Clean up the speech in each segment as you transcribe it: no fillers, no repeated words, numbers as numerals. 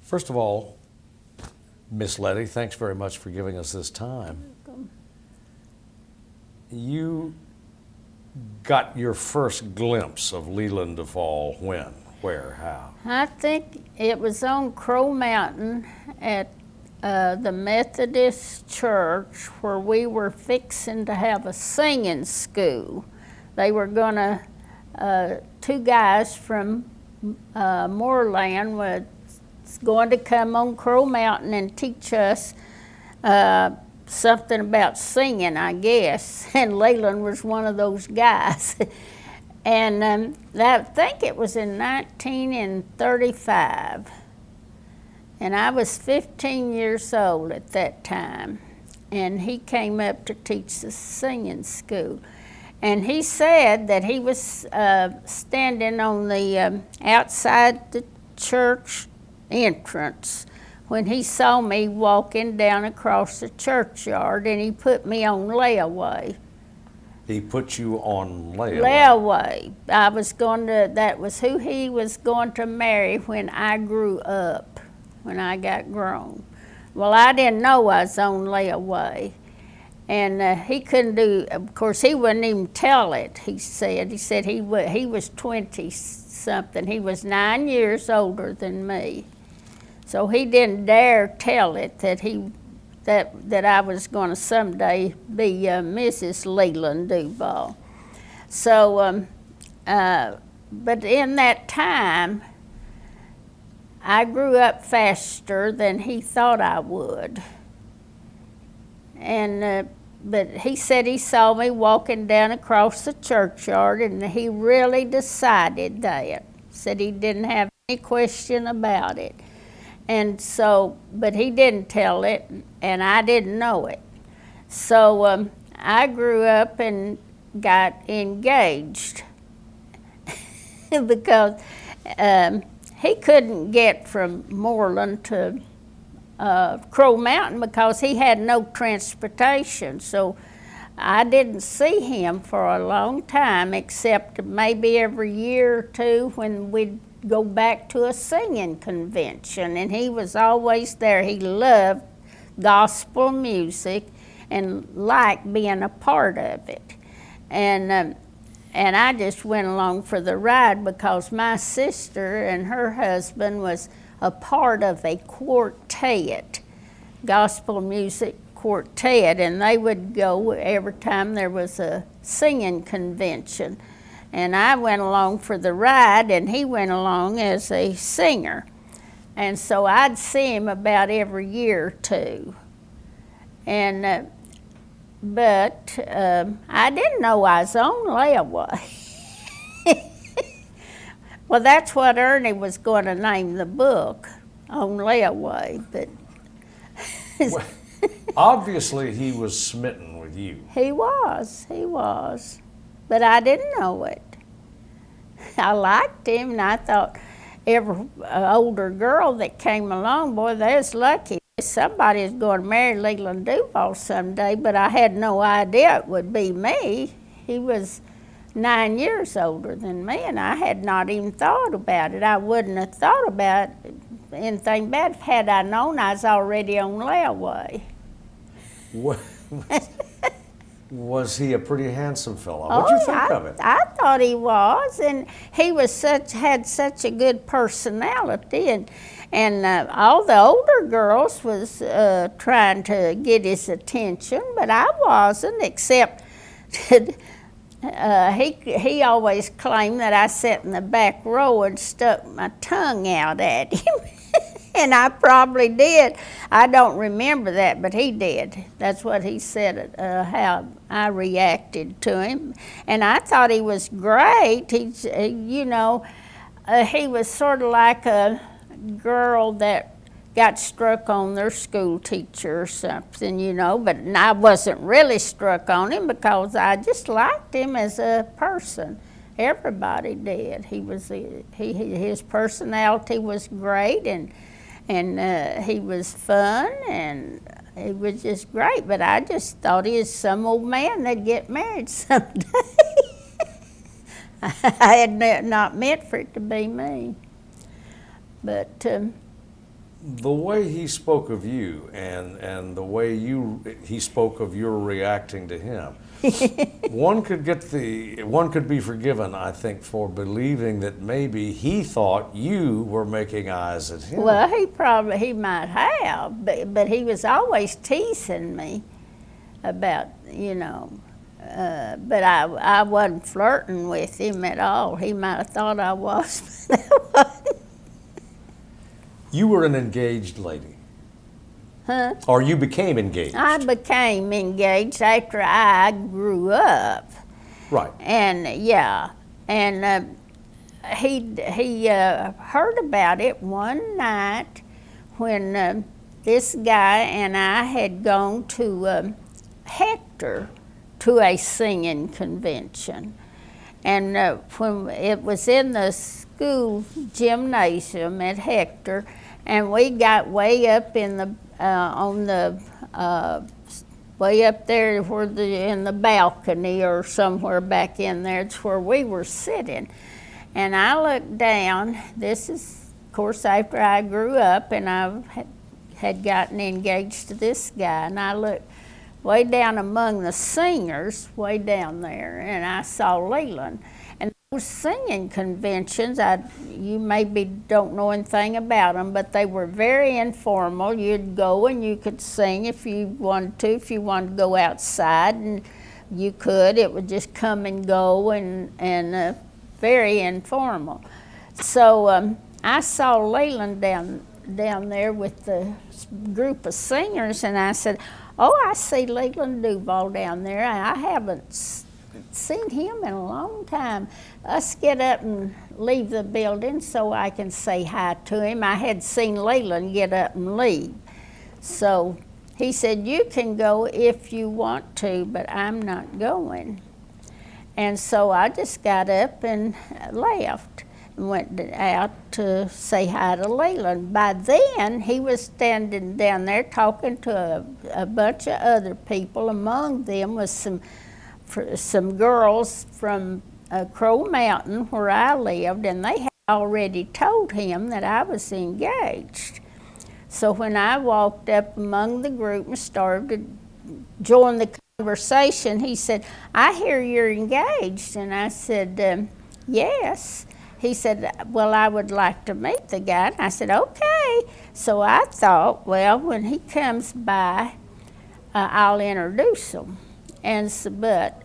First of all, Miss Letty, thanks very much for giving us this time. You got your first glimpse of Leland Duvall when, where, how? I think it was on Crow Mountain at the Methodist church where we were fixing to have a singing school. They were gonna, two guys from Moorland was going to come on Crow Mountain and teach us something about singing, I guess. And Leland was one of those guys. And I think it was in 1935. And I was 15 years old at that time. And he came up to teach the singing school. And he said that he was standing on the outside the church entrance when he saw me walking down across the churchyard, and he put me on layaway. He put you on layaway? Layaway. I was going to, that was who he was going to marry when I grew up, when I got grown. Well, I didn't know I was on layaway. And he couldn't do, of course, he wouldn't even tell it, he said. He said he was 20-something. He was 9 years older than me. So he didn't dare tell it that that I was going to someday be Mrs. Leland Duvall. So, but in that time, I grew up faster than he thought I would. And but he said he saw me walking down across the churchyard, and he really decided that. Said he didn't have any question about it. And so, but he didn't tell it, and I didn't know it. So I grew up and got engaged because he couldn't get from Moorland to Crow Mountain because he had no transportation. So I didn't see him for a long time, except maybe every year or two when we'd go back to a singing convention, and he was always there. He loved gospel music and liked being a part of it. And I just went along for the ride because my sister and her husband was a part of a quartet, gospel music quartet, and they would go every time there was a singing convention. And I went along for the ride, and he went along as a singer. And so I'd see him about every year or two. And, but I didn't know I was on layaway. Well, that's what Ernie was going to name the book, On Layaway. But Well, obviously he was smitten with you. He was. But I didn't know it. I liked him, and I thought every older girl that came along, boy, they was lucky. Somebody is going to marry Leland Duvall someday, but I had no idea it would be me. He was 9 years older than me, and I had not even thought about it. I wouldn't have thought about anything bad had I known I was already on layaway. Was he a pretty handsome fellow? What'd you think of it? I thought he was, and he was had such a good personality, and all the older girls was trying to get his attention, but I wasn't, except he always claimed that I sat in the back row and stuck my tongue out at him. And I probably did. I don't remember that, but he did. That's what he said, how I reacted to him. And I thought he was great. He was sort of like a girl that got struck on their school teacher or something, but I wasn't really struck on him because I just liked him as a person. Everybody did. His personality was great, and he was fun, and he was just great. But I just thought he was some old man that'd get married someday. I had not meant for it to be me. But the way he spoke of you and the way he spoke of your reacting to him, one could be forgiven, I think, for believing that maybe he thought you were making eyes at him. Well, he might have, but he was always teasing me about, but I wasn't flirting with him at all. He might have thought I was, but I wasn't. You were an engaged lady. Huh? Or you became engaged. I became engaged after I grew up. Right. And he heard about it one night when this guy and I had gone to Hector to a singing convention. And when it was in the school gymnasium at Hector, and we got way up in the way up there where in the balcony or somewhere back in there. It's where we were sitting. And I looked down. This is, of course, after I grew up and I had gotten engaged to this guy. And I looked way down among the singers, way down there, and I saw Leland. And those singing conventions, you maybe don't know anything about them, but they were very informal. You'd go and you could sing if you wanted to. If you wanted to go outside, and you could. It would just come and go, and very informal. So I saw Leland down there with the group of singers, and I said, "Oh, I see Leland Duvall down there. I haven't seen him in a long time. Let's get up and leave the building so I can say hi to him." I had seen Leland get up and leave. So he said, "You can go if you want to, but I'm not going." And so I just got up and left and went out to say hi to Leland. By then, he was standing down there talking to a bunch of other people. Among them was some girls from Crow Mountain where I lived, and they had already told him that I was engaged. So when I walked up among the group and started to join the conversation, he said, "I hear you're engaged." And I said, "Yes." He said, "Well, I would like to meet the guy." And I said, "Okay." So I thought, well, when he comes by, I'll introduce him. And so, but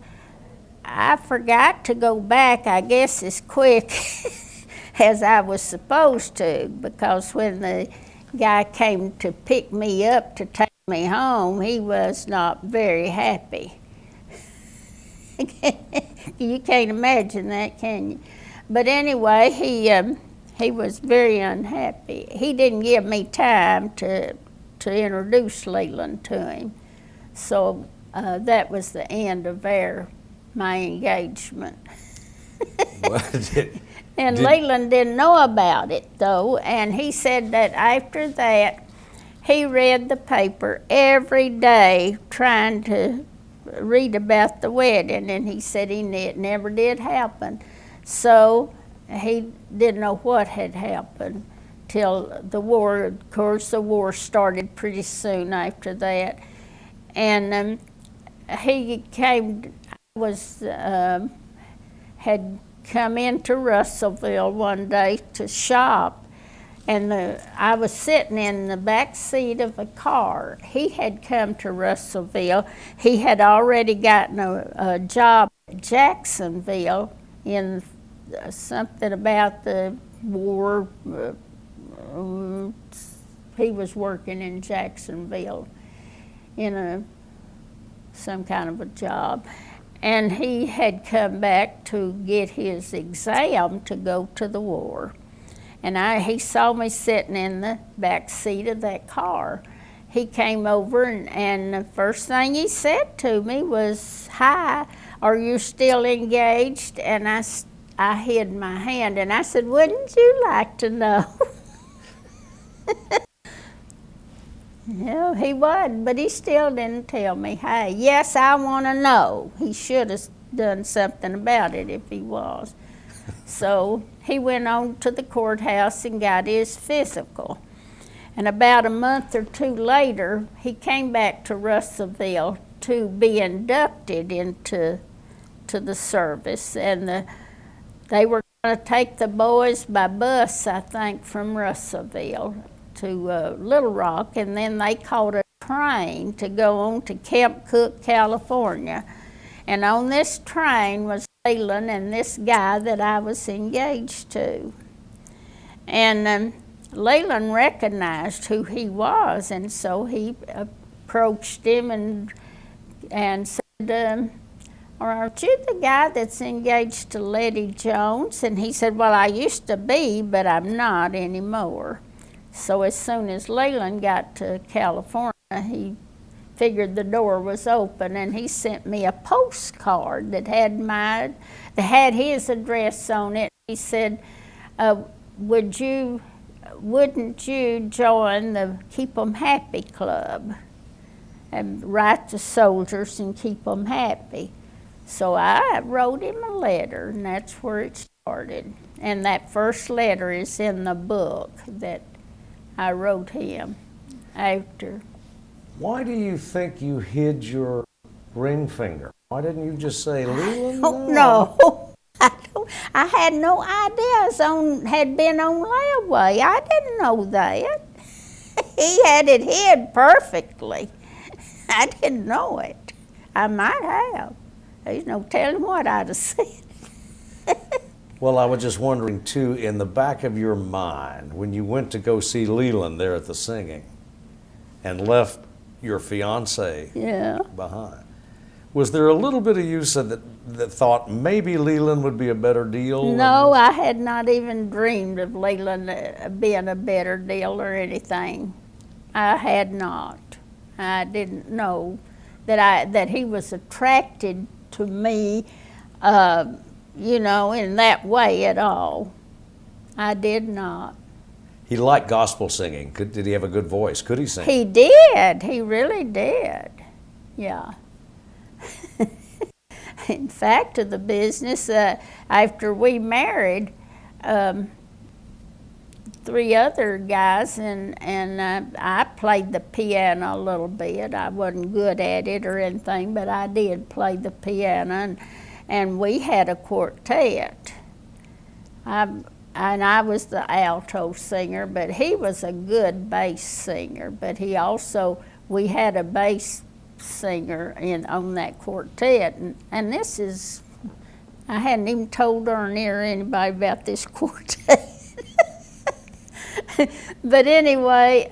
I forgot to go back, I guess, as quick as I was supposed to, because when the guy came to pick me up to take me home, he was not very happy. You can't imagine that, can you? But anyway, he was very unhappy. He didn't give me time to introduce Leland to him. So that was the end of my engagement. And Leland didn't know about it, though, and he said that after that, he read the paper every day trying to read about the wedding, and he said it never did happen. So he didn't know what had happened till the war. Of course, the war started pretty soon after that. And he had come into Russellville one day to shop, and I was sitting in the back seat of a car. He had come to Russellville. He had already gotten a job at Jacksonville in something about the war. He was working in Jacksonville in some kind of a job. And he had come back to get his exam to go to the war. And he saw me sitting in the back seat of that car. He came over, and the first thing he said to me was, "Hi, are you still engaged?" And I hid my hand, and I said, "Wouldn't you like to know?" No, he wasn't, but he still didn't tell me, "Hey, yes, I want to know." He should have done something about it if he was. So he went on to the courthouse and got his physical. And about a month or two later, he came back to Russellville to be inducted into the service. And they were going to take the boys by bus, I think, from Russellville to Little Rock, and then they caught a train to go on to Camp Cook, California. And on this train was Leland and this guy that I was engaged to. And Leland recognized who he was, and so he approached him and said, aren't you the guy that's engaged to Letty Jones? And he said, well, I used to be, but I'm not anymore. So as soon as Leland got to California, he figured the door was open, and he sent me a postcard that had his address on it. He said, wouldn't you join the Keep 'em Happy Club and write to soldiers and keep them happy? So I wrote him a letter, and that's where it started. And that first letter is in the book that I wrote him after. Why do you think you hid your ring finger? Why didn't you just say, Leland? Oh, no. I had no idea had been on layaway. I didn't know that. He had it hid perfectly. I didn't know it. I might have. There's no telling what I'd have said. Well, I was just wondering, too, in the back of your mind, when you went to go see Leland there at the singing and left your fiancé behind, was there a little bit of you said that thought maybe Leland would be a better deal? No, I had not even dreamed of Leland being a better deal or anything. I had not. I didn't know that he was attracted to me, in that way at all. I did not. He liked gospel singing. Did he have a good voice? Could he sing? He did. He really did. Yeah. In fact, of the business, after we married, 3 other guys, and I played the piano a little bit. I wasn't good at it or anything, but I did play the piano, and we had a quartet. And I was the alto singer, but he was a good bass singer. But we had a bass singer on that quartet, and this is, I hadn't even told Ernie or anybody about this quartet. But anyway,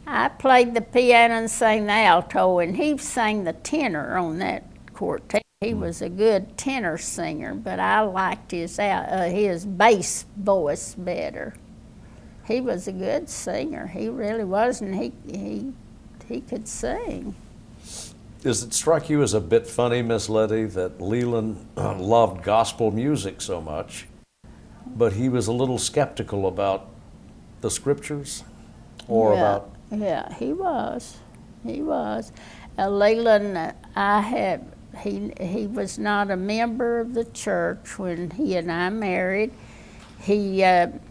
I played the piano and sang the alto, and he sang the tenor on that quartet. He was a good tenor singer, but I liked his bass voice better. He was a good singer. He really was, and he could sing. Does it strike you as a bit funny, Miss Letty, that Leland loved gospel music so much, but he was a little skeptical about the scriptures Yeah, he was. He was. Leland, he was not a member of the church when he and I married. He never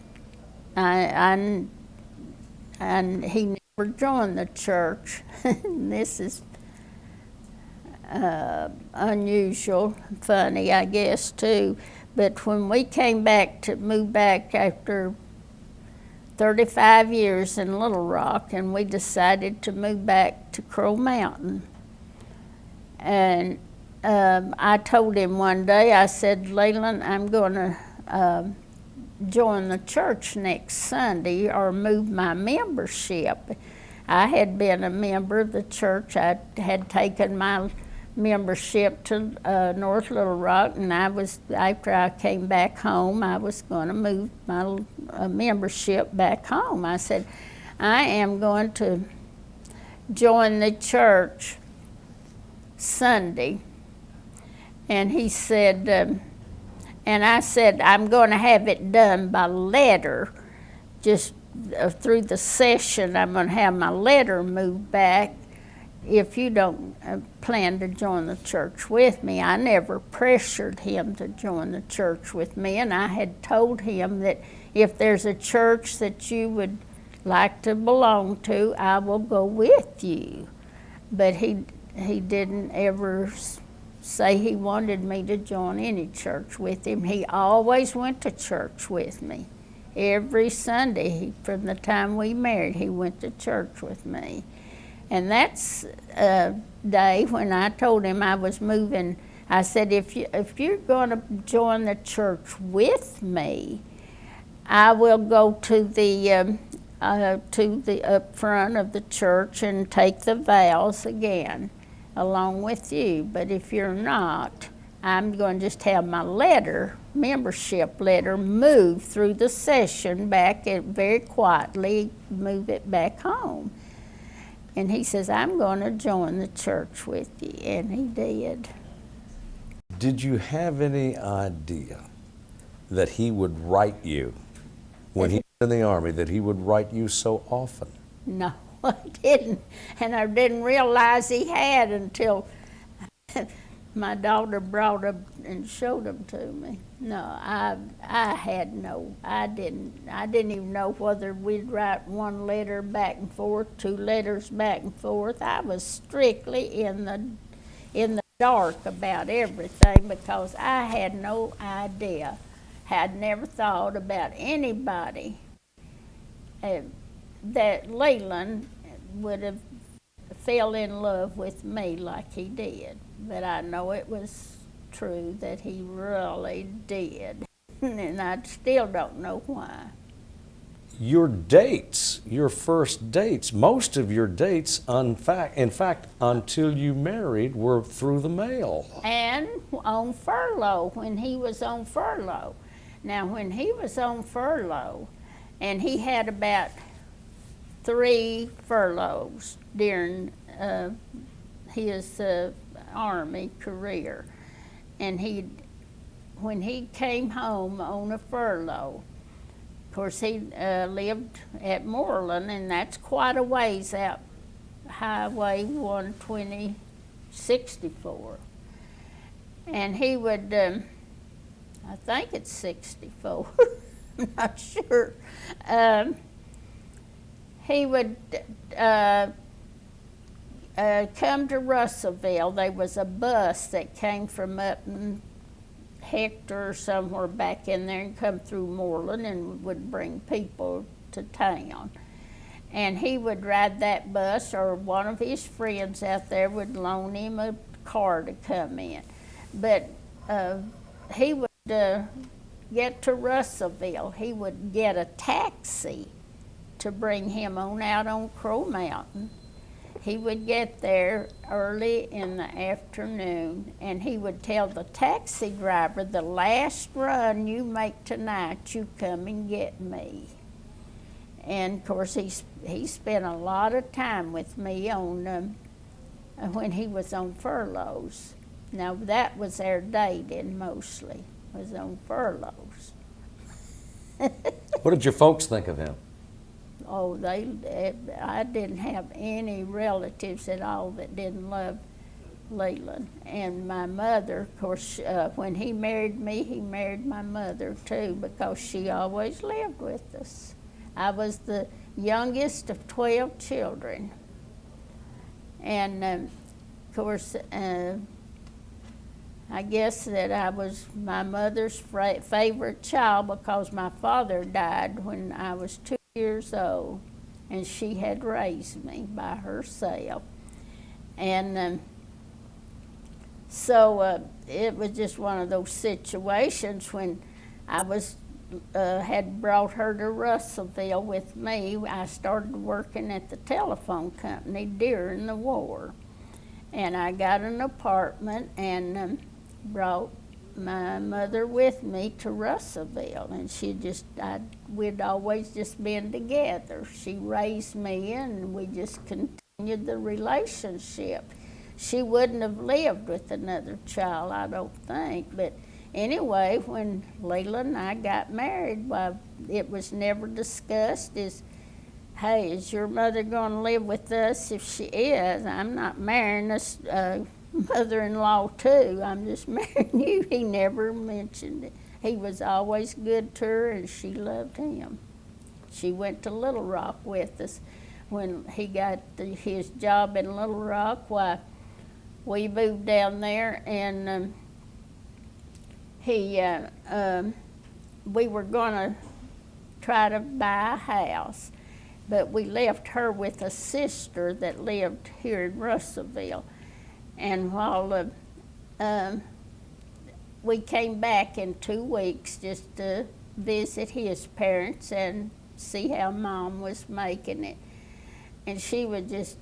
joined the church. This is unusual, funny, I guess, too. But when we moved back after 35 years in Little Rock, and we decided to move back to Crow Mountain. And I told him one day, I said, Leland, I'm going to join the church next Sunday or move my membership. I had been a member of the church. I had taken my membership to North Little Rock, and after I came back home, I was going to move my membership back home. I said, I am going to join the church Sunday. And he said, and I said, I'm going to have it done by letter, just through the session. I'm going to have my letter moved back if you don't plan to join the church with me. I never pressured him to join the church with me, and I had told him that if there's a church that you would like to belong to, I will go with you. But he didn't ever say he wanted me to join any church with him. He always went to church with me. Every Sunday, from the time we married, he went to church with me. And that's a day when I told him I was moving. I said, if you're going to join the church with me, I will go to the up front of the church and take the vows again along with you. But if you're not, I'm going to just have my membership letter, move through the session back very quietly, move it back home. And he says, I'm going to join the church with you, and he did. Did you have any idea that he would write you when he was in the Army, that he would write you so often? No, I didn't. And I didn't realize he had until my daughter brought them and showed them to me. No, I didn't even know whether we'd write one letter back and forth, two letters back and forth. I was strictly in the dark about everything because I had no idea, had never thought about anybody that Leland would have fell in love with me like he did. But I know it was true that he really did, and I still don't know why. Your dates, your first dates, most of your dates, in fact, until you married, were through the mail. And on furlough, when he was on furlough. Now, when he was on furlough, and he had about 3 furloughs during his Army career, and when he came home on a furlough, of course he lived at Moreland, and that's quite a ways out Highway 120/64, and he would I think it's 64 I'm not sure, he would come to Russellville. There was a bus that came from up in Hector or somewhere back in there and come through Moreland and would bring people to town. And he would ride that bus, or one of his friends out there would loan him a car to come in. But he would get to Russellville. He would get a taxi to bring him on out on Crow Mountain. He would get there early in the afternoon, and he would tell the taxi driver, the last run you make tonight, you come and get me. And of course, he spent a lot of time with me on when he was on furloughs. Now that was their dating mostly, was on furloughs. What did your folks think of him? Oh, I didn't have any relatives at all that didn't love Leland. And my mother, of course, when he married me, he married my mother too, because she always lived with us. I was the youngest of 12 children. And of course, I guess that I was my mother's favorite child because my father died when I was 2 years old, and she had raised me by herself. And so it was just one of those situations when I had brought her to Russellville with me. I started working at the telephone company during the war, and I got an apartment and brought my mother with me to Russellville, and we'd always just been together. She raised me, and we just continued the relationship. She wouldn't have lived with another child, I don't think, but anyway, when Leland and I got married, well, it was never discussed hey, is your mother going to live with us? If she is, I'm not marrying this mother-in-law too. I'm just marrying you. He never mentioned it. He was always good to her, and she loved him. She went to Little Rock with us. When he got his job in Little Rock, why, we moved down there, and we were going to try to buy a house, but we left her with a sister that lived here in Russellville. And while we came back in 2 weeks just to visit his parents and see how Mom was making it. And she was just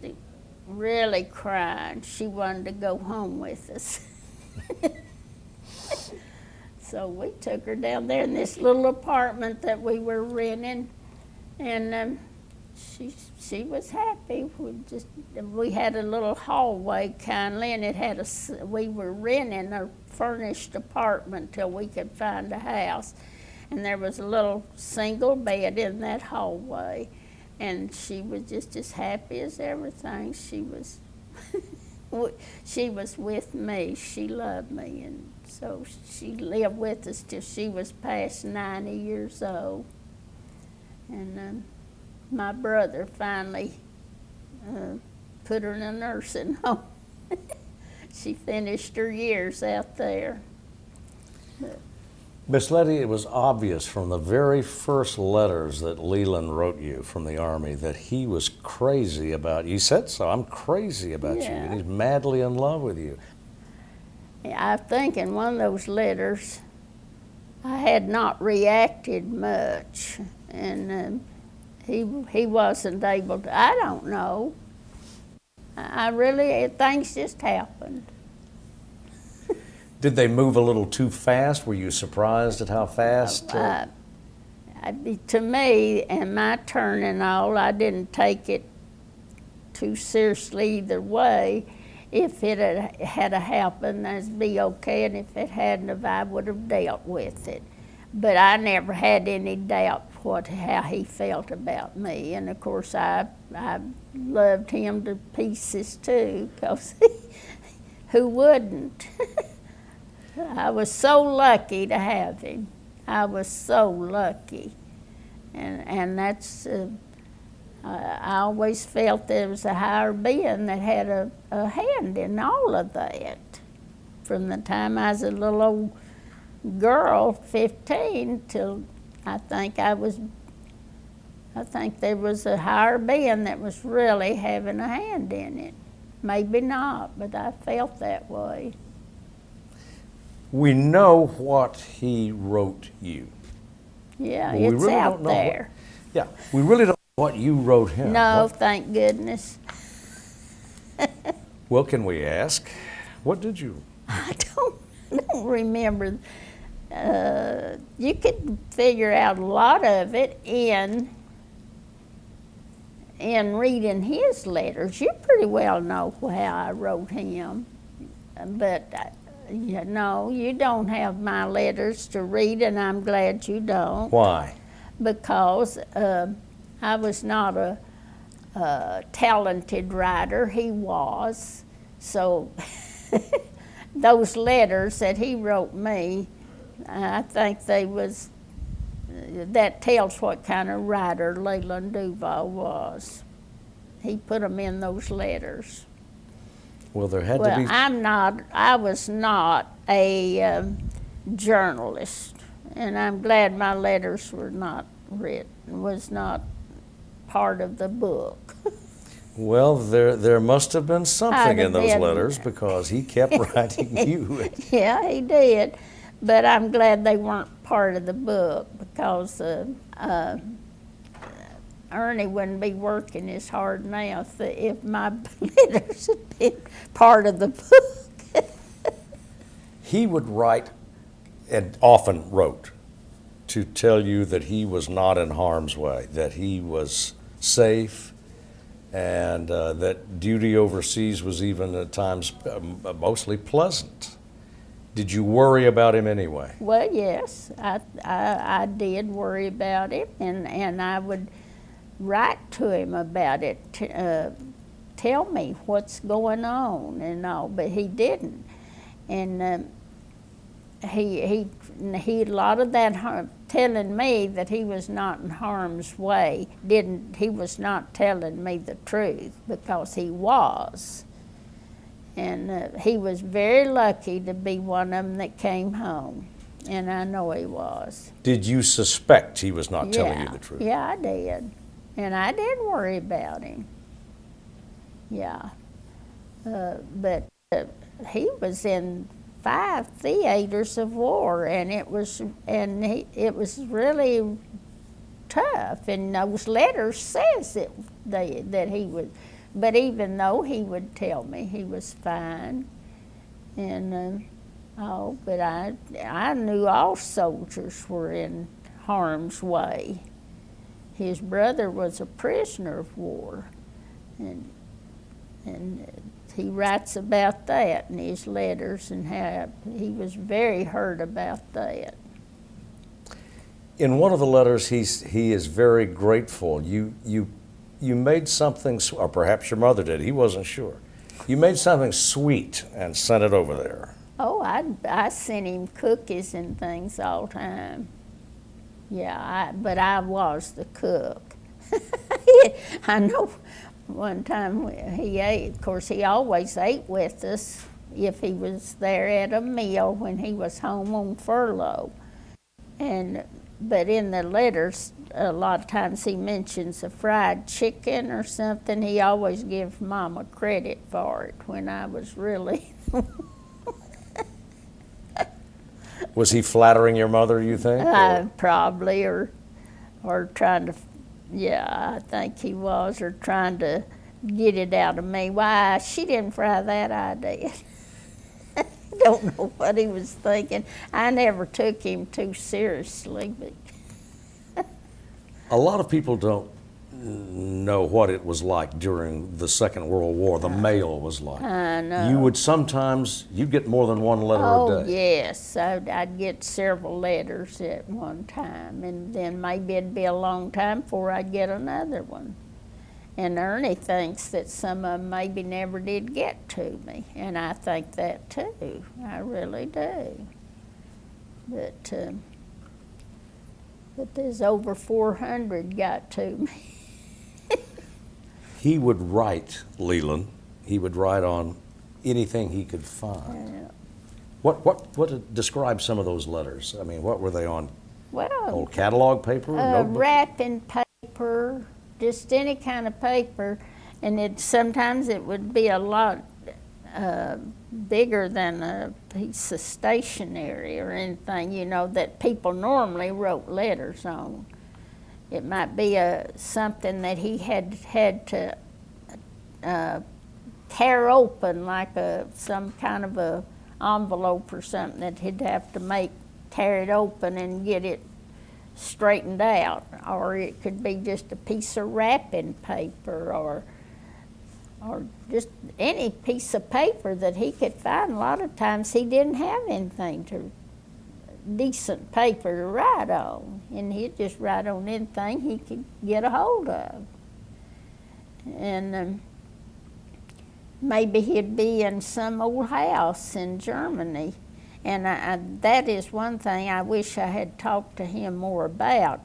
really crying. She wanted to go home with us. So we took her down there in this little apartment that we were renting, and she was happy. We had a little hallway kindly, and we were renting a furnished apartment till we could find a house, and there was a little single bed in that hallway, and she was just as happy as everything. She was she was with me. She loved me, and so she lived with us till she was past 90 years old. And my brother finally put her in a nursing home. She finished her years out there. Miss Letty, it was obvious from the very first letters that Leland wrote you from the Army that he was crazy about you. He said so, I'm crazy about you, and he's madly in love with you. I think in one of those letters, I had not reacted much, and he wasn't able to. I don't know. Things just happened. Did they move a little too fast? Were you surprised at how fast? To me, and my turn and all, I didn't take it too seriously either way. If it had happened, that'd be okay, and if it hadn't, I would have dealt with it. But I never had any doubt how he felt about me, and of course I loved him to pieces too, because who wouldn't? I was so lucky to have him. I was so lucky, and that's. I always felt there was a higher being that had a hand in all of that. From the time I was a little old girl, 15, till I think there was a higher being that was really having a hand in it. Maybe not, but I felt that way. We know what he wrote you. Yeah, But it's out there. We really don't know what you wrote him. No, thank goodness. Well, can we ask? What did you? I don't remember. You could figure out a lot of it in reading his letters. You pretty well know how I wrote him, but no, you don't have my letters to read, and I'm glad you don't. Why? Because I was not a talented writer. He was. So those letters that he wrote me, I think that tells what kind of writer Leland Duvall was. He put them in those letters. Well, there had to be. I was not a journalist, and I'm glad my letters were not written, was not part of the book. Well, there must have been something in those been. letters, because he kept writing you. Yeah, he did, but I'm glad they weren't part of the book, because Ernie wouldn't be working as hard now if my letters had been part of the book. He would write, and often wrote, to tell you that he was not in harm's way, that he was safe, and that duty overseas was even at times mostly pleasant. Did you worry about him anyway? Well, yes, I did worry about him, and I would write to him about it, tell me what's going on and all, but he didn't. And he a lot of that telling me that he was not in harm's way, he was not telling me the truth, because he was. And he was very lucky to be one of them that came home, and I know he was. Did you suspect he was not telling you the truth? Yeah, I did, and I did worry about him. Yeah, but he was in 5 theaters of war, and it was really tough. And those letters says that he would, but even though he would tell me he was fine, and but I knew all soldiers were in harm's way. His brother was a prisoner of war, and he writes about that in his letters, and how he was very hurt about that. In one of the letters, he is very grateful. You made something, or perhaps your mother did, he wasn't sure. You made something sweet and sent it over there. Oh, I sent him cookies and things all the time. Yeah, but I was the cook. I know one time he ate, of course he always ate with us if he was there at a meal when he was home on furlough. But in the letters, a lot of times he mentions a fried chicken or something. He always gives Mama credit for it when I was really... Was he flattering your mother, you think? Probably, or trying to, yeah, I think he was, or trying to get it out of me. Why, she didn't fry that, I did. I don't know what he was thinking. I never took him too seriously. But a lot of people don't know what it was like during the Second World War, the mail was like. I know. You'd get more than one letter a day. Oh, yes. I'd get several letters at one time, and then maybe it'd be a long time before I'd get another one. And Ernie thinks that some of them maybe never did get to me, and I think that too. I really do. But there's over 400 got to me. He would write, Leland. He would write on anything he could find. Yeah. What describe some of those letters? I mean, what were they on? Well, Old catalog paper, notebook? wrapping paper, just any kind of paper, and sometimes it would be a lot bigger than a piece of stationery or anything, you know, that people normally wrote letters on. It might be something that he had to tear open, like some kind of a envelope or something that he'd have to tear it open and get it straightened out. Or it could be just a piece of wrapping paper, or just any piece of paper that he could find. A lot of times he didn't have anything decent paper to write on, and he'd just write on anything he could get a hold of. And maybe he'd be in some old house in Germany, and that is one thing I wish I had talked to him more about,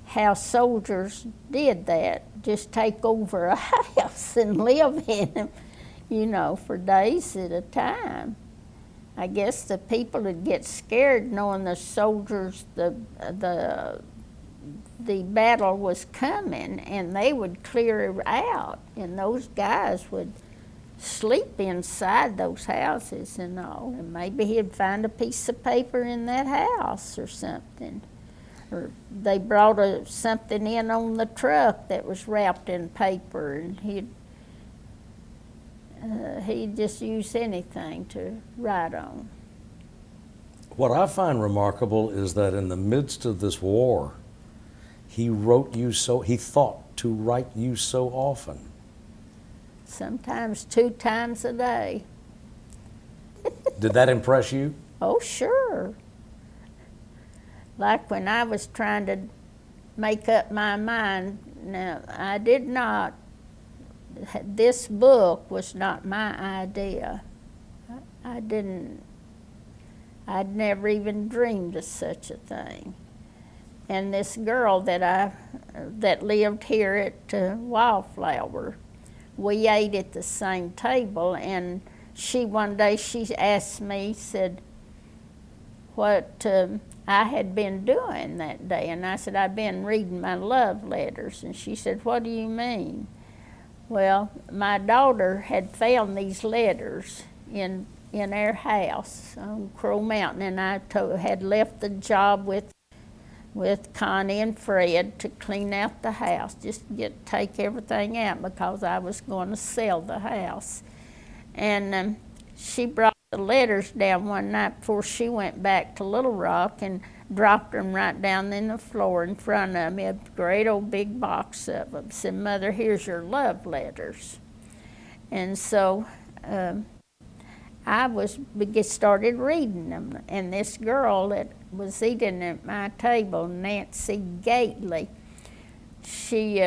how soldiers did that, just take over a house and live in them, you know, for days at a time. I guess the people would get scared knowing the soldiers, the battle was coming, and they would clear out, and those guys would sleep inside those houses and all, and maybe he'd find a piece of paper in that house or something. Or they brought something in on the truck that was wrapped in paper, and he'd just use anything to write on. What I find remarkable is that in the midst of this war, he thought to write you so often. Sometimes 2 times a day. Did that impress you? Oh, sure. Like when I was trying to make up my mind, now I did not, this book was not my idea. I'd never even dreamed of such a thing. And this girl that lived here at Wildflower, we ate at the same table, and one day she asked me, said, what I had been doing that day. And I said, I've been reading my love letters. And she said, what do you mean? Well, my daughter had found these letters in our house on Crow Mountain, and I had left the job with Connie and Fred to clean out the house, just take everything out because I was going to sell the house. And she brought the letters down one night before she went back to Little Rock and dropped them right down in the floor in front of me, a great old big box of them. Said, Mother, here's your love letters. And so I started reading them, and this girl that was eating at my table, Nancy Gately, she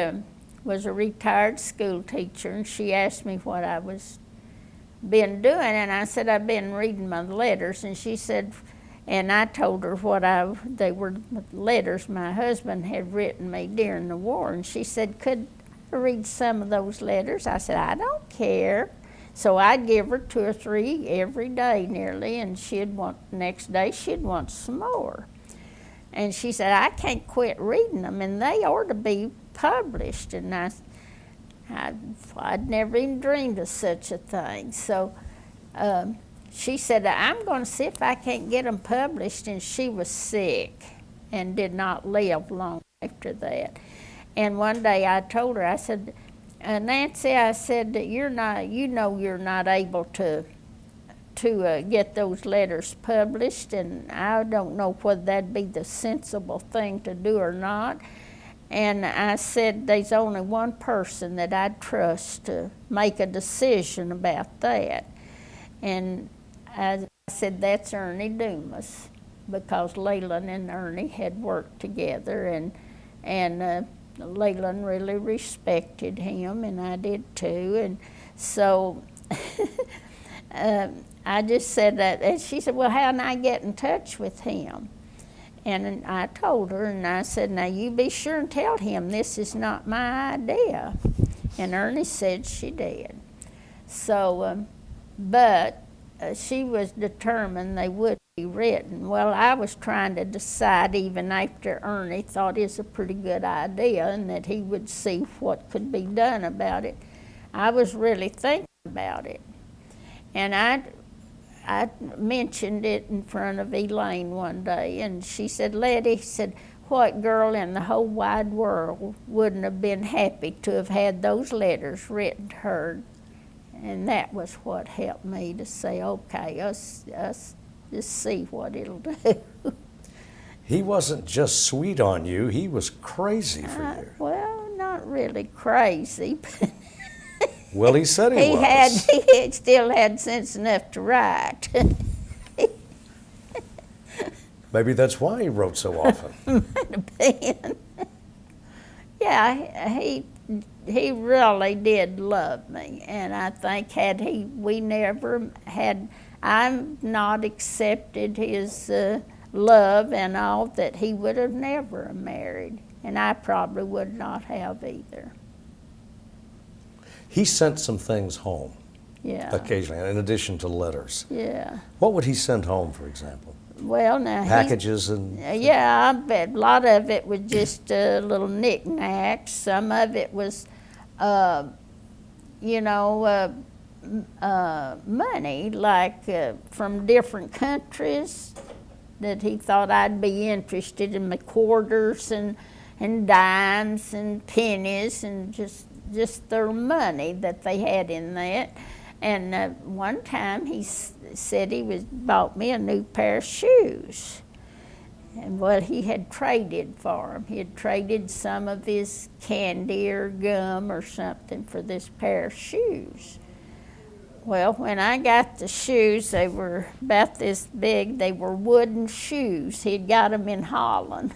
was a retired school teacher, and she asked me what I was been doing, and I said I've been reading my letters, and she said, and I told her they were letters my husband had written me during the war, and she said, could I read some of those letters? I said, I don't care. So I'd give her 2 or 3 every day nearly, and next day she'd want some more. And she said, I can't quit reading them, and they ought to be published. And I'd never even dreamed of such a thing. So she said, I'm going to see if I can't get them published. And she was sick and did not live long after that. And one day I told her, I said, Nancy, I said, that you're not able to get those letters published, and I don't know whether that'd be the sensible thing to do or not. And I said, there's only one person that I'd trust to make a decision about that. And I said, that's Ernie Dumas, because Leland and Ernie had worked together, and Leland really respected him, and I did too. And so I just said that, and she said, well, how can I get in touch with him? And I told her, and I said, now you be sure and tell him this is not my idea. And Ernie said she did. So, but she was determined they would be written. Well, I was trying to decide, even after Ernie thought it's a pretty good idea and that he would see what could be done about it. I was really thinking about it. And I mentioned it in front of Elaine one day, and she said, Letty, said, what girl in the whole wide world wouldn't have been happy to have had those letters written to her? And that was what helped me to say, okay, us just see what it'll do. He wasn't just sweet on you, he was crazy for you. Well, not really crazy, but well, he said he was. He still had sense enough to write. Maybe that's why he wrote so often. Might have been. Yeah, he really did love me, and I think I've not accepted his love and all, that he would have never married, and I probably would not have either. He sent some things home. Yeah. Occasionally, in addition to letters. Yeah. What would he send home, for example? Well, now packages and. Yeah, I bet a lot of it was just little knickknacks. Some of it was, money, like from different countries that he thought I'd be interested in, my quarters and dimes and pennies and just their money that they had in that. And one time he said he bought me a new pair of shoes. And well, he had traded for them. He had traded some of his candy or gum or something for this pair of shoes. Well, when I got the shoes, they were about this big. They were wooden shoes. He'd got them in Holland.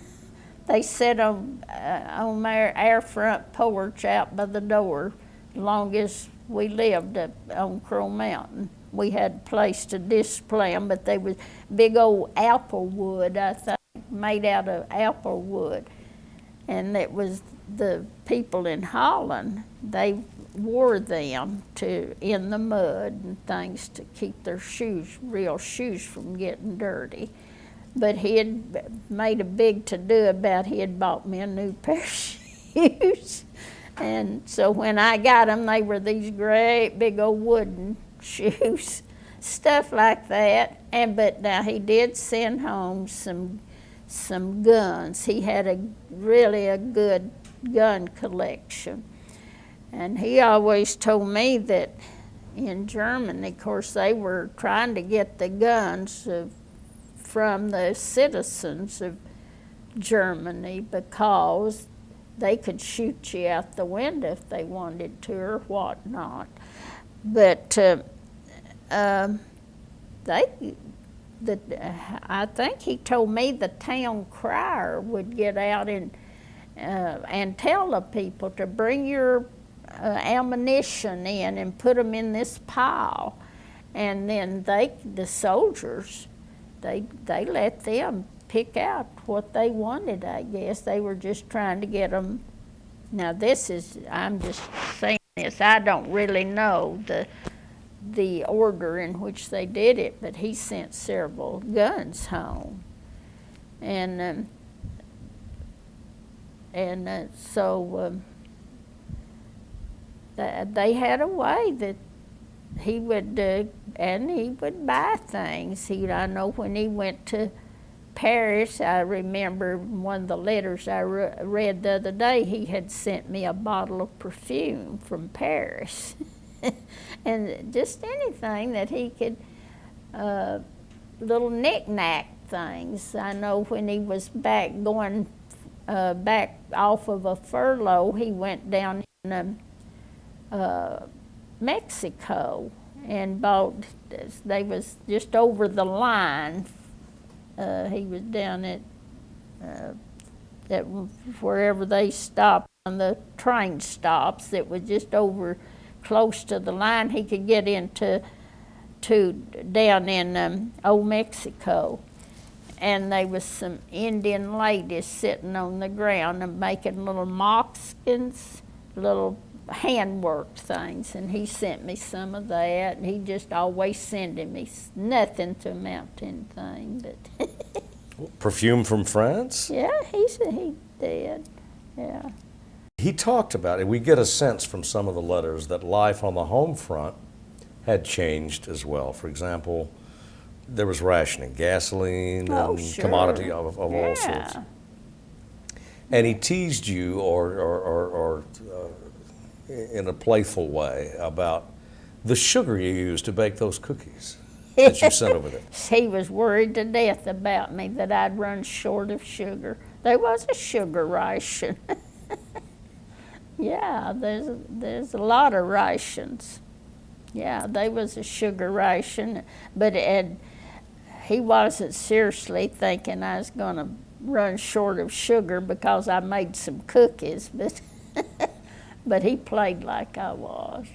They sat on our front porch out by the door as long as we lived up on Crow Mountain. we had a place to display them, but they was big old apple wood, I think, made out of apple wood. And it was the people in Holland, they wore them in the mud and things to keep their real shoes from getting dirty. But he had made a big to-do about he had bought me a new pair of shoes. And so when I got them, they were these great big old wooden shoes, stuff like that. But now he did send home some guns. He had really a good gun collection. And he always told me that in Germany, of course, they were trying to get the guns from the citizens of Germany because they could shoot you out the window if they wanted to or whatnot. But I think he told me the town crier would get out and tell the people to bring your ammunition in and put them in this pile. And then the soldiers, they let them pick out what they wanted, I guess. They were just trying to get them. Now I'm just saying this, I don't really know the order in which they did it, but he sent several guns home. So they had a way that he would buy things. I know when he went to Paris, I remember one of the letters I read the other day, he had sent me a bottle of perfume from Paris. And just anything that he could, little knick-knack things. I know when he was back off of a furlough, he went down in Mexico and bought, they was just over the line. He was down at wherever they stopped on the train stops. It was just over close to the line. He could get into down in old Mexico. And there was some Indian ladies sitting on the ground and making little moccasins, little handworked things, and he sent me some of that. And he just always sending me nothing to amount to anything, but Perfume from France? yeah, he said he did. Yeah. He talked about it. We get a sense from some of the letters that life on the home front had changed as well. For example, there was rationing, gasoline, and sure. commodity of all sorts. And he teased you, or in a playful way, about the sugar you used to bake those cookies that you sent over there. He was worried to death about me that I'd run short of sugar. There was a sugar ration. Yeah, there's a lot of rations. Yeah, there was a sugar ration, but he wasn't seriously thinking I was going to run short of sugar because I made some cookies, but he played like I was.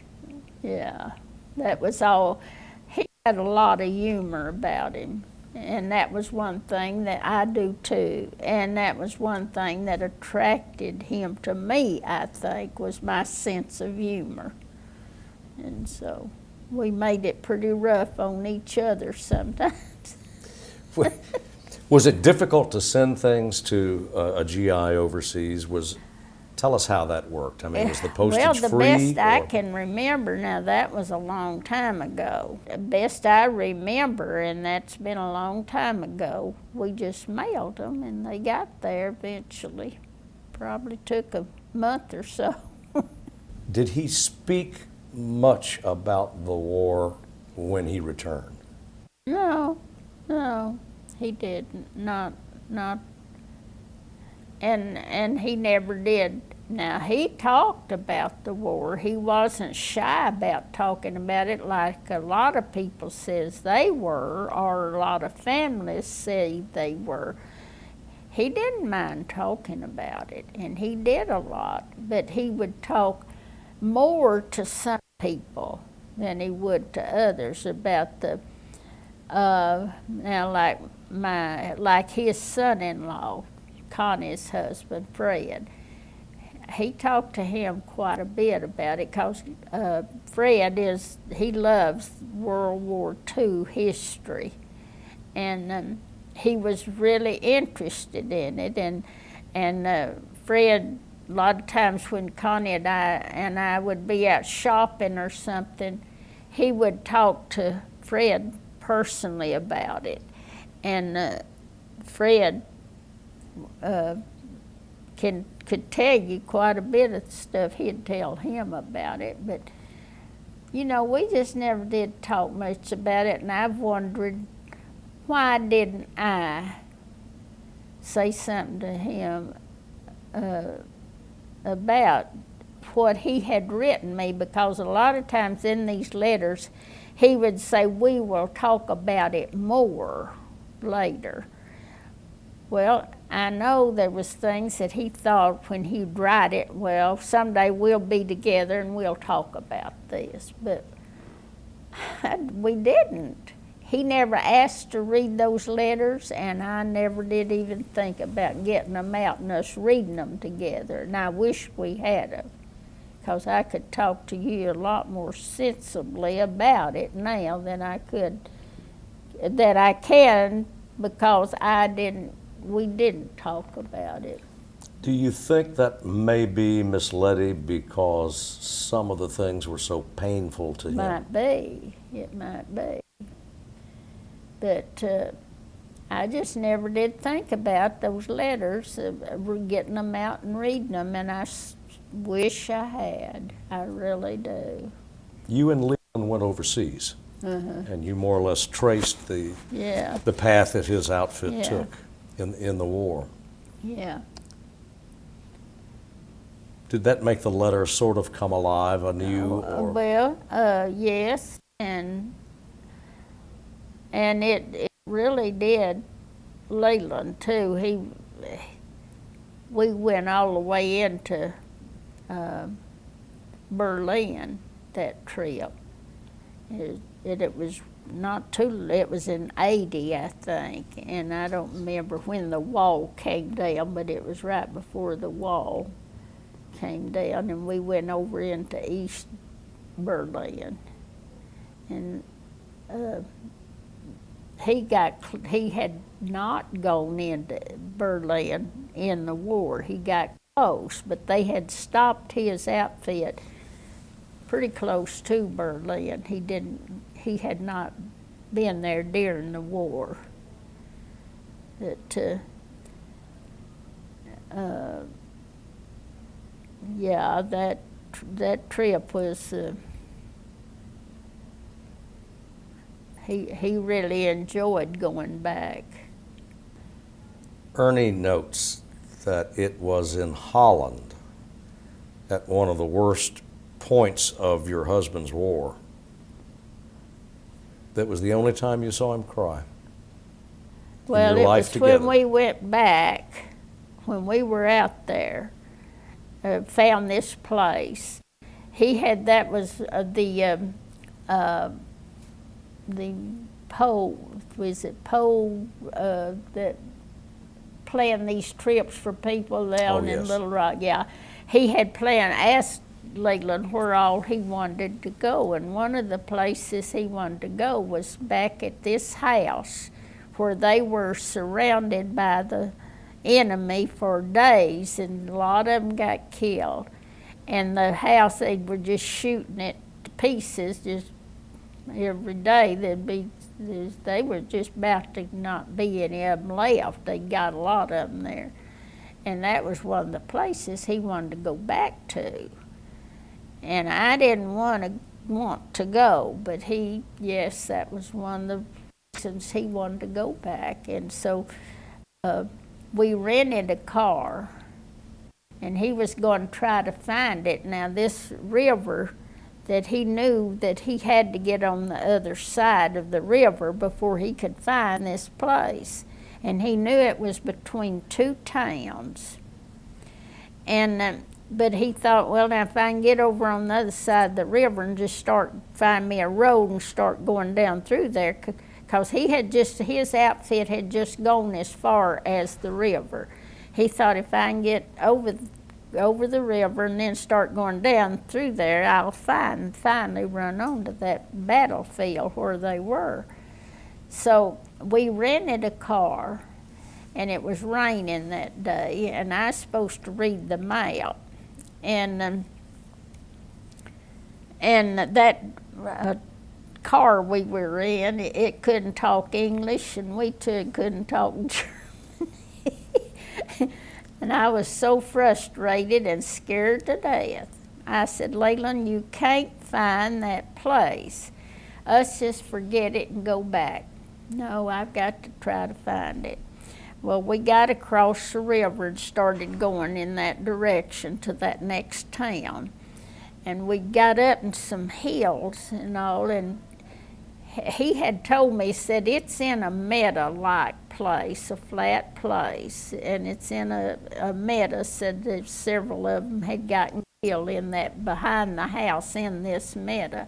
Yeah, that was all. He had a lot of humor about him, and that was one thing that I do too, and that was one thing that attracted him to me, I think, was my sense of humor. And so we made it pretty rough on each other sometimes. Was it difficult to send things to a GI overseas? Tell us how that worked. I mean, was the postage free? Well, the best I can remember, now that was a long time ago. The best I remember, and that's been a long time ago, we just mailed them and they got there eventually. Probably took a month or so. Did he speak much about the war when he returned? No, he didn't. Not, and he never did. Now, he talked about the war. He wasn't shy about talking about it like a lot of people says they were, or a lot of families say they were. He didn't mind talking about it, and he did a lot, but he would talk more to some people than he would to others about the, now like his son-in-law, Connie's husband, Fred. He talked to him quite a bit about it because Fred he loves World War II history, and he was really interested in it. And Fred, a lot of times when Connie and I would be out shopping or something, he would talk to Fred personally about it. And Fred could tell you quite a bit of the stuff he'd tell him about it. But, you know, we just never did talk much about it, and I've wondered, why didn't I say something to him about what he had written me? Because a lot of times in these letters, he would say, we will talk about it more later. Well, I know there was things that he thought when he'd write it, well, someday we'll be together and we'll talk about this, but we didn't. He never asked to read those letters, and I never did even think about getting them out and us reading them together, and I wish we had them, because I could talk to you a lot more sensibly about it now than I can, because we didn't talk about it. Do you think that may be, Miss Letty, because some of the things were so painful to him? Might be. It might be. But I just never did think about those letters, getting them out and reading them, and I wish I had. I really do. You and Leland went overseas, and you more or less traced the path that his outfit took in the war. Yeah. Did that make the letter sort of come alive anew? Well, yes, and it really did Leland too. We went all the way into Berlin that trip. It was not too, it was in 80, I think, and I don't remember when the wall came down, but it was right before the wall came down, and we went over into East Berlin. And he had not gone into Berlin in the war. He got close, but they had stopped his outfit pretty close to Berlin. He had not been there during the war. That that trip was he really enjoyed going back. Ernie notes that it was in Holland at one of the worst points of your husband's war. That was the only time you saw him cry. Well, it was when we went back, when we were out there, found this place. He had, that was the Pole, was it Pole, that planned these trips for people down in Little Rock? Yeah, he had asked Leland where all he wanted to go, and one of the places he wanted to go was back at this house where they were surrounded by the enemy for days, and a lot of them got killed. And the house, they were just shooting it to pieces just every day. They were just about to not be any of them left. They got a lot of them there. And that was one of the places he wanted to go back to. And I didn't want to go, but yes, that was one of the reasons he wanted to go back. And so we rented a car, and he was going to try to find it. Now, this river that he knew that he had to get on the other side of the river before he could find this place. And he knew it was between two towns. And But he thought, well, now if I can get over on the other side of the river and just find me a road and start going down through there, because his outfit had just gone as far as the river. He thought if I can get over the river and then start going down through there, I'll finally run onto that battlefield where they were. So we rented a car, and it was raining that day, and I was supposed to read the map. And that car we were in, it couldn't talk English, and we too couldn't talk German. And I was so frustrated and scared to death. I said, Leland, you can't find that place. Us just forget it and go back. No, I've got to try to find it. Well, we got across the river and started going in that direction to that next town. And we got up in some hills and all, and he had told me, said, it's in a meadow-like place, a flat place, and it's in a meadow, said that several of them had gotten killed in that, behind the house in this meadow.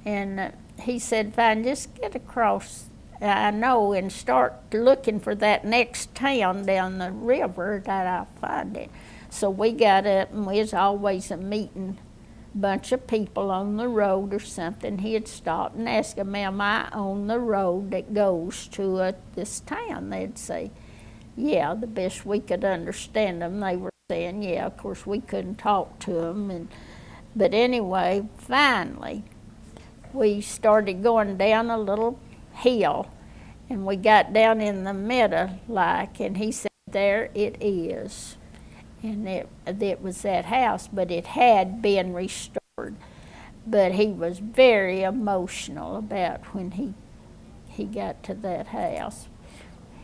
And he said, if I can just get across, I know, and start looking for that next town down the river, that I'll find it. So we got up, and we was always a meeting bunch of people on the road or something. He'd stop and ask them, am I on the road that goes to this town? They'd say, yeah. The best we could understand them, they were saying, yeah. Of course, we couldn't talk to them. But anyway, finally, we started going down a little hill, and we got down in the meadow and he said, there it is. And it was that house, but it had been restored. But he was very emotional about when he got to that house.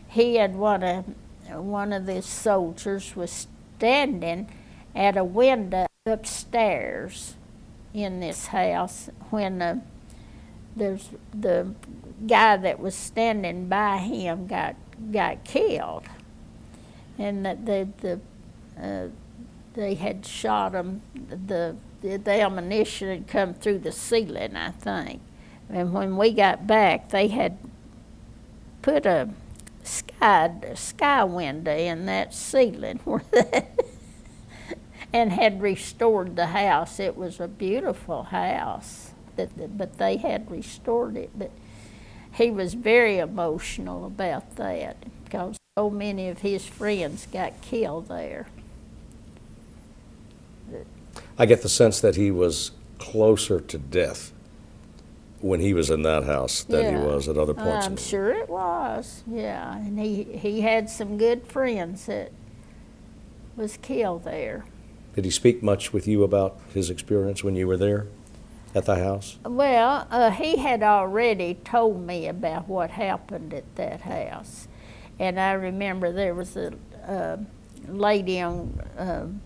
He had one of the soldiers was standing at a window upstairs in this house when there's the guy that was standing by him got killed, and they had shot him. The ammunition had come through the ceiling, I think. And when we got back, they had put a sky window in that ceiling and had restored the house. It was a beautiful house, but they had restored it. But he was very emotional about that because so many of his friends got killed there. I get the sense that he was closer to death when he was in that house than he was at other points. I'm sure it was, yeah. And he had some good friends that was killed there. Did he speak much with you about his experience when you were there at the house? Well, he had already told me about what happened at that house. And I remember there was a lady on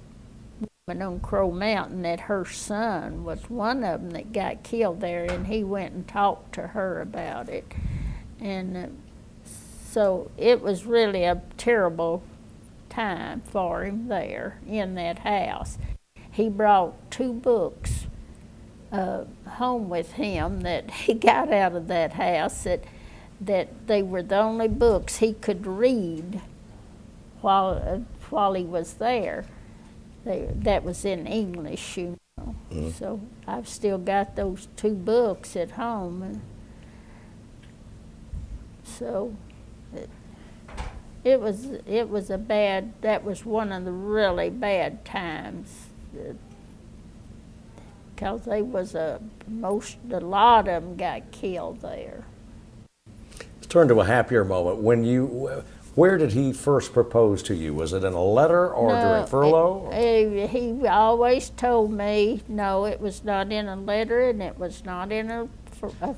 Crow Mountain that her son was one of them that got killed there, and he went and talked to her about it. And so it was really a terrible time for him there in that house. He brought 2 books home with him that he got out of that house that they were the only books he could read while he was there. That was in English, you know. Mm-hmm. So I've still got those 2 books at home, and so it was that was one of the really bad times, because they was a lot of them got killed there. Let's turn to a happier moment. Where did he first propose to you? Was it in a letter or during furlough? He always told me, no, it was not in a letter and it was not in a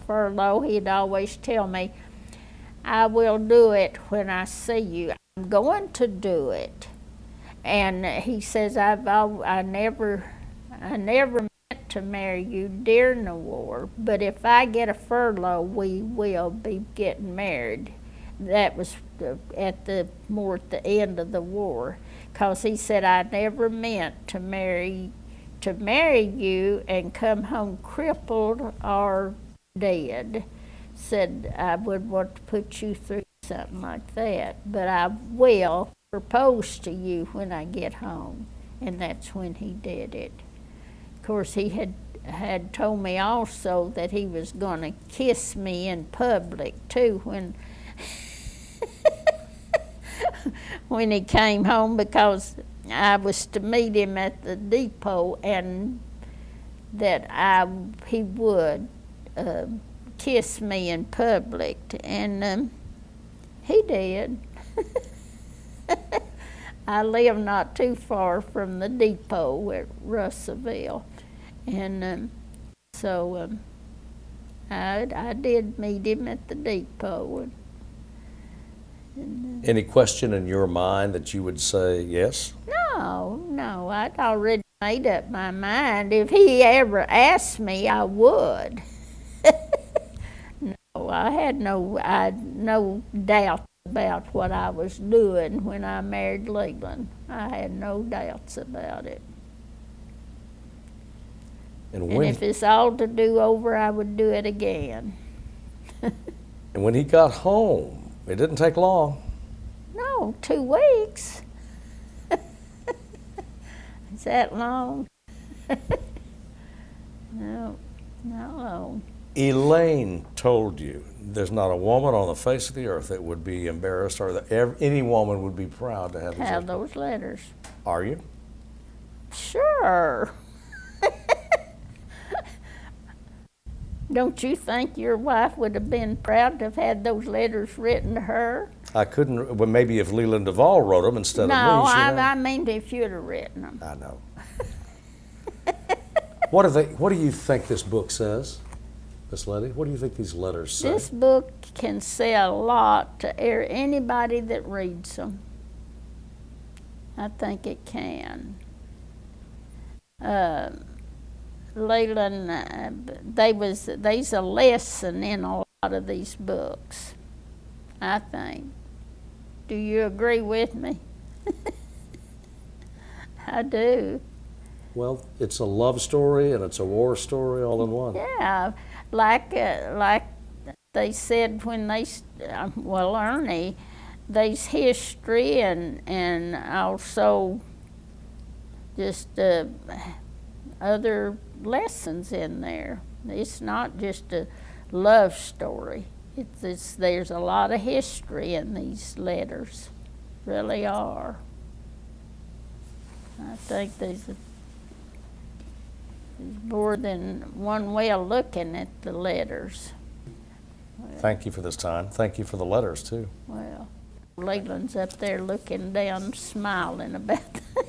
furlough. He'd always tell me, I will do it when I see you. I'm going to do it. And he says, I never meant to marry you during the war, but if I get a furlough, we will be getting married. That was at the end of the war, 'cause he said, I never meant to marry you and come home crippled or dead. Said I would want to put you through something like that, but I will propose to you when I get home. And that's when he did it. Of course, he had told me also that he was going to kiss me in public too when when he came home, because I was to meet him at the depot, and that he would kiss me in public, and he did. I live not too far from the depot at Russellville, and so I did meet him at the depot. Any question in your mind that you would say yes? No, I'd already made up my mind. If he ever asked me, I would. No, I had no doubt about what I was doing when I married Leland. I had no doubts about it. And if it's all to do over, I would do it again. And when he got home, it didn't take long. No, 2 weeks. Is that long? No, not long. Elaine told you there's not a woman on the face of the earth that would be embarrassed, or that any woman would be proud to have Those letters. Are you? Sure. Don't you think your wife would have been proud to have had those letters written to her? I couldn't, well, maybe if Leland Duvall wrote them instead of me. No, I mean if you'd have written them. I know. What do you think this book says, Miss Letty? What do you think these letters say? This book can say a lot to anybody that reads them. I think it can. Leland, there's a lesson in a lot of these books, I think. Do you agree with me? I do. Well, it's a love story and it's a war story all in one. Yeah, like they said when Ernie, there's history and also just other lessons in there. It's not just a love story. There's a lot of history in these letters, really are. I think there's more than one way of looking at the letters. Thank you for this time. Thank you for the letters, too. Well, Leland's up there looking down, smiling about that.